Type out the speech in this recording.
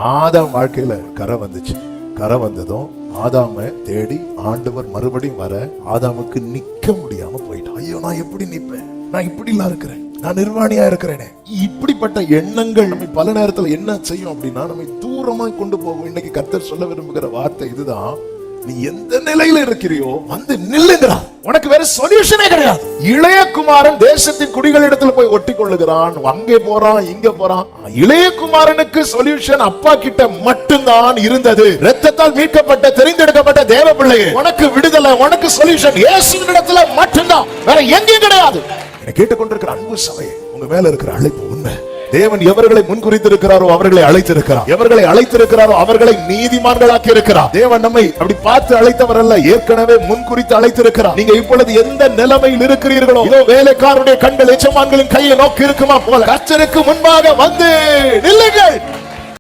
ஆதாம் வாழ்க்கையில கரை வந்துச்சு. கரை வந்ததும் ஆதாம தேடி ஆண்டவர் மறுபடியும் வர ஆதாமுக்கு நிக்க முடியாம போயிட்டான். ஐயோ, நான் எப்படி நிப்பேன்? நான் இப்படி எல்லாம் இருக்கிறேன், நான் நிர்வாணியா இருக்கிறேனே. இப்படிப்பட்ட எண்ணங்கள் நம்ம பல நேரத்துல என்ன செய்யும் அப்படின்னா, நம்ம தூரமா கொண்டு போகும். இன்னைக்கு கர்த்தர் சொல்ல விரும்புகிற வார்த்தை இதுதான். நீ எந்த நிலையில இருக்கிறியோ வந்து நில்லுங்கிறான். உனக்கு வேற சொல்யூஷனே கிடையாது. இளைய குமாரன் தேசத்தின் குடிகளிடத்துல போய் ஒட்டி கொள்ளுகிறான். அங்கே போறான், இங்க போறான். இளைய குமாரனுக்கு சொல்யூஷன் அப்பா கிட்ட மட்டும்தான் இருந்தது. இரத்தத்தால் மீட்கப்பட்ட தெரிந்தெடுக்கப்பட்ட தேவ பிள்ளையே, உனக்கு விடுதலை, உனக்கு சொல்யூஷன் இயேசுவின் இடத்துல மட்டும்தான், வேற எங்கேயும் கிடையாது. கேட்டுக்கொண்டிருக்கிற அன்பு சபையே, உங்க மேல இருக்கிற அழைப்பு உண்மை. தேவன் எவர்களை முன்குறித்திருக்கிறாரோ அவர்களை அழைத்திருக்கிறார். எவர்களை அழைத்திருக்கிறாரோ அவர்களை நீதிமான்களாக்கி இருக்கிறார். தேவன் நம்மை அப்படி பார்த்து அழைத்தவர் அல்ல, ஏற்கனவே முன்குறித்து அழைத்திருக்கிறார். நீங்க இப்பொழுது எந்த நிலைமையில் இருக்கிறீர்களோ, இதோ வேலைக்காரருடைய கண்கள் எஜமான்களின் கையை நோக்கி இருக்குமா போல கர்த்தருக்கு முன்பாக வந்து நில்லுங்கள்.